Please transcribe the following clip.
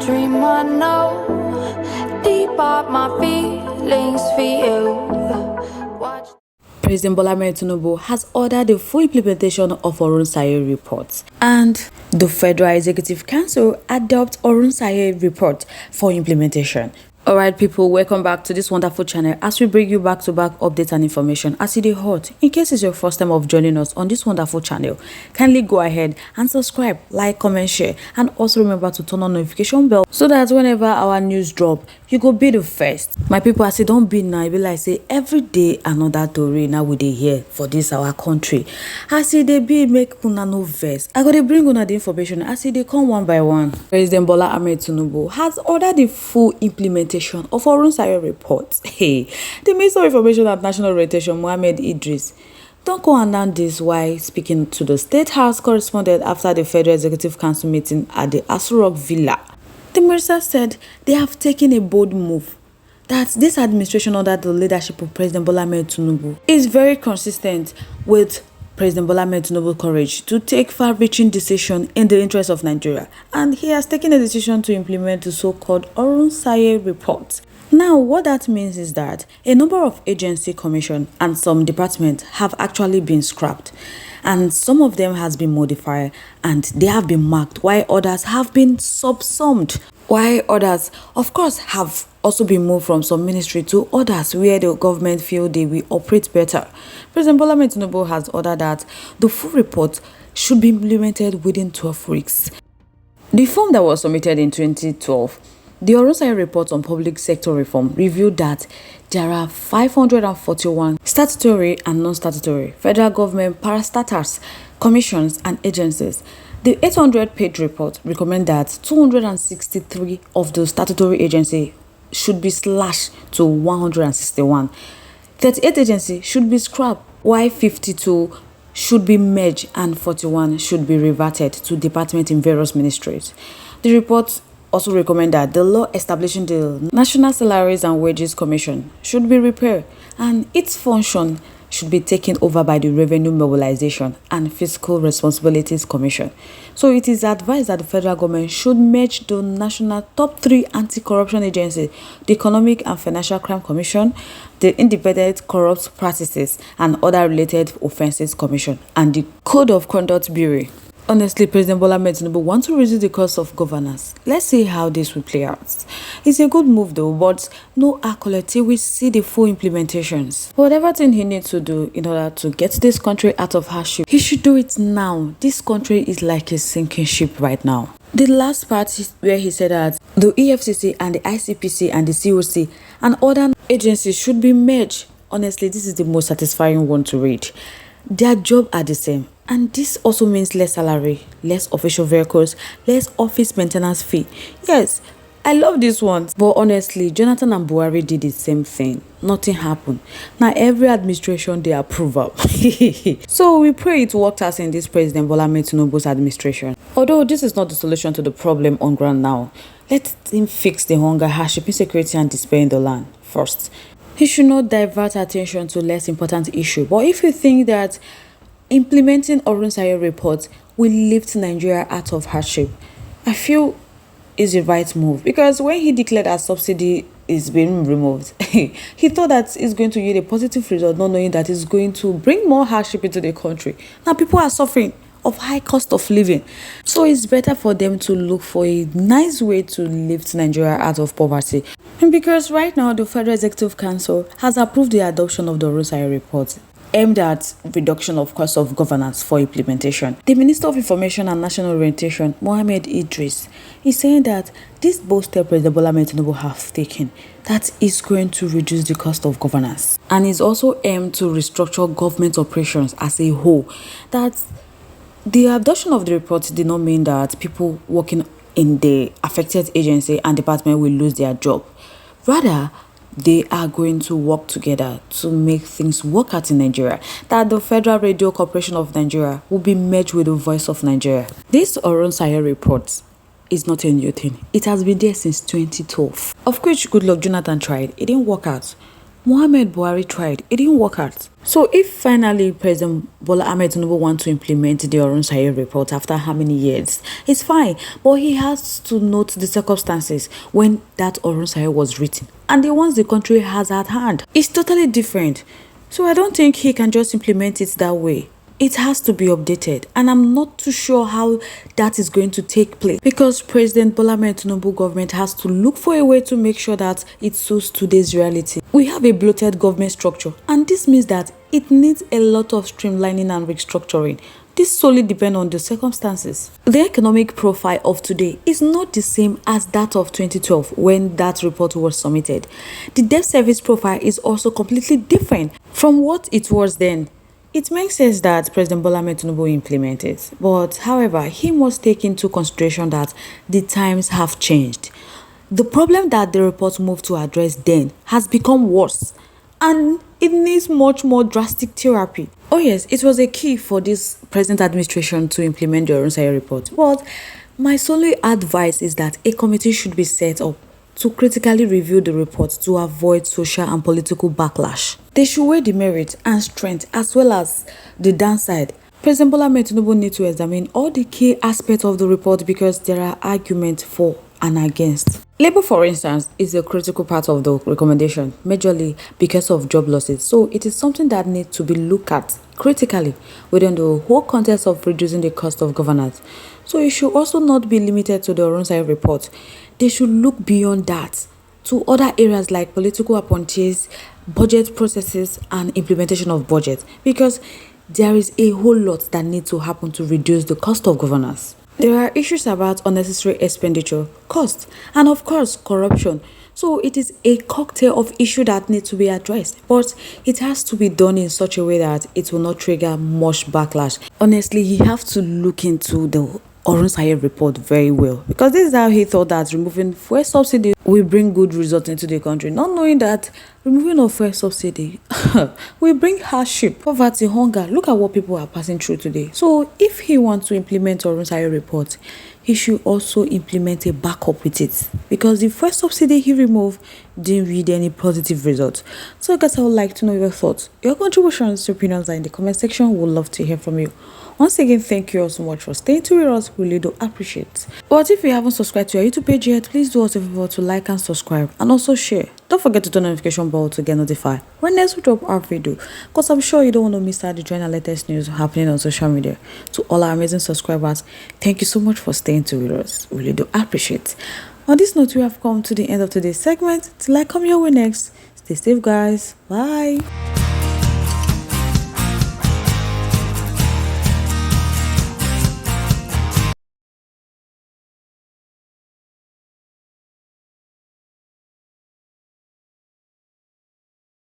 dream I know deep up my feelings for you. Watch. President Bola Tinubu has ordered the full implementation of Orun Saye report, and the Federal Executive Council adopt Orun Saye report for implementation. Alright people, welcome back to this wonderful channel as we bring you back-to-back updates and information as it is hot. In case it's your first time of joining us on this wonderful channel, kindly go ahead and subscribe, like, comment, share, and also remember to turn on notification bell so that whenever our news drop, you go be the first. My people, as it don't be now, it be like say every day another story now we dey hear for this our country. As it dey be make una no vex, I go dey bring una the information as it dey come one by one. President Bola Tinubu has ordered the full implementation of Orun Saye report. Hey, the Minister of Information and National Orientation, Mohammed Idris, don't go announce this while speaking to the State House correspondent after the Federal Executive Council meeting at the Aso Rock Villa. The minister said they have taken a bold move, that this administration under the leadership of President Bola Tinubu is very consistent with President Bola Tinubu's courage to take far-reaching decisions in the interest of Nigeria, and he has taken a decision to implement the so-called Orun Saye report. Now, what that means is that a number of agency commissions and some departments have actually been scrapped, and some of them has been modified and they have been marked, while others have been subsumed, while others, of course, have also been moved from some ministry to others where the government feel they will operate better. President Bola Tinubu has ordered that the full report should be implemented within 12 weeks. The form that was submitted in 2012, the Orun Saye report on public sector reform, revealed that there are 541 statutory and non-statutory federal government parastatals, commissions and agencies. The 800-page report recommends that 263 of the statutory agencies should be slashed to 161. 38 agencies should be scrapped, while 52 should be merged and 41 should be reverted to departments in various ministries. The report also recommends that the law establishing the National Salaries and Wages Commission should be repaired, and its function should be taken over by the Revenue Mobilization and Fiscal Responsibilities Commission. So it is advised that the federal government should merge the national top 3 anti-corruption agencies, the Economic and Financial Crime Commission, the Independent Corrupt Practices and Other Related Offences Commission, and the Code of Conduct Bureau. Honestly, President Bola Tinubu wants to reduce the cost of governance. Let's see how this will play out. It's a good move though, but no accolade till we see the full implementations. Whatever thing he needs to do in order to get this country out of hardship, he should do it now. This country is like a sinking ship right now. The last part is where he said that the EFCC and the ICPC and the COC and other agencies should be merged. Honestly, this is the most satisfying one to read. Their job are the same, and this also means less salary, less official vehicles, less office maintenance fee. Yes, I love this one, but honestly, Jonathan and Buhari did the same thing. Nothing happened. Now every administration they approve of. So we pray it worked out in this President Bola Tinubu's administration. Although this is not the solution to the problem on ground now, let him fix the hunger, hardship, insecurity and despair in the land first. He should not divert attention to less important issue. But if you think that implementing Orun Saye report will lift Nigeria out of hardship, I feel is the right move, because when he declared that subsidy is being removed, he thought that it's going to yield a positive result, not knowing that it's going to bring more hardship into the country. Now people are suffering of high cost of living, so it's better for them to look for a nice way to lift Nigeria out of poverty. And because right now the Federal Executive Council has approved the adoption of the Orun Saye report aimed at reduction of cost of governance for implementation, the Minister of Information and National Orientation, Mohammed Idris, is saying that this bold step President Bola Tinubu have taken, that is going to reduce the cost of governance, and is also aimed to restructure government operations as a whole. That the adoption of the report did not mean that people working in the affected agency and department will lose their job. Rather, they are going to work together to make things work out in Nigeria. That the Federal Radio Corporation of Nigeria will be merged with the Voice of Nigeria. This Orun Saye report is not a new thing. It has been there since 2012. Of course, good luck Jonathan tried. It didn't work out. Muhammad Buhari tried, it didn't work out. So if finally President Bola Tinubu wants to implement the Orunsaye report after how many years, it's fine. But he has to note the circumstances when that Orunsaye was written and the ones the country has at hand. It's totally different. So I don't think he can just implement it that way. It has to be updated, and I'm not too sure how that is going to take place because President Bola Tinubu government has to look for a way to make sure that it suits today's reality. We have a bloated government structure, and this means that it needs a lot of streamlining and restructuring. This solely depends on the circumstances. The economic profile of today is not the same as that of 2012 when that report was submitted. The debt service profile is also completely different from what it was then. It makes sense that President Bola Tinubu implemented, but however, he must take into consideration that the times have changed. The problem that the report moved to address then has become worse, and it needs much more drastic therapy. Oh yes, it was a key for this present administration to implement the Orunsaye report, but my sole advice is that a committee should be set up to critically review the report to avoid social and political backlash. They should weigh the merit and strength as well as the downside. President Bola Tinubu needs to examine all the key aspects of the report because there are arguments for and against. Labor, for instance, is a critical part of the recommendation, majorly because of job losses. So it is something that needs to be looked at critically within the whole context of reducing the cost of governance. So it should also not be limited to the Orunsaye report. They should look beyond that to other areas like political appointees, budget processes, and implementation of budget because there is a whole lot that needs to happen to reduce the cost of governance. There are issues about unnecessary expenditure, cost, and of course corruption. So it is a cocktail of issues that need to be addressed, but it has to be done in such a way that it will not trigger much backlash. Honestly, you have to look into the Orunsaye report very well because this is how he thought that removing fuel subsidy will bring good results into the country, not knowing that removing of fuel subsidy will bring hardship, poverty, hunger. Look at what people are passing through today. So if he wants to implement Orunsaye report, he should also implement a backup with it because the first subsidy he removed didn't read any positive results. So guys, I would like to know your thoughts. Your contributions, your opinions are in the comment section. We'd love to hear from you. Once again, thank you all so much for staying tuned with us. We really do appreciate. But if you haven't subscribed to our YouTube page yet, please do us a favor to like and subscribe and also share. Don't forget to turn the notification bell to get notified when next we drop our video because I'm sure you don't want to miss out the join the latest news happening on social media. To all our amazing subscribers, thank you so much for staying tuned with us. We really do appreciate. On this note, we have come to the end of today's segment. Till I come your way next, stay safe guys. Bye.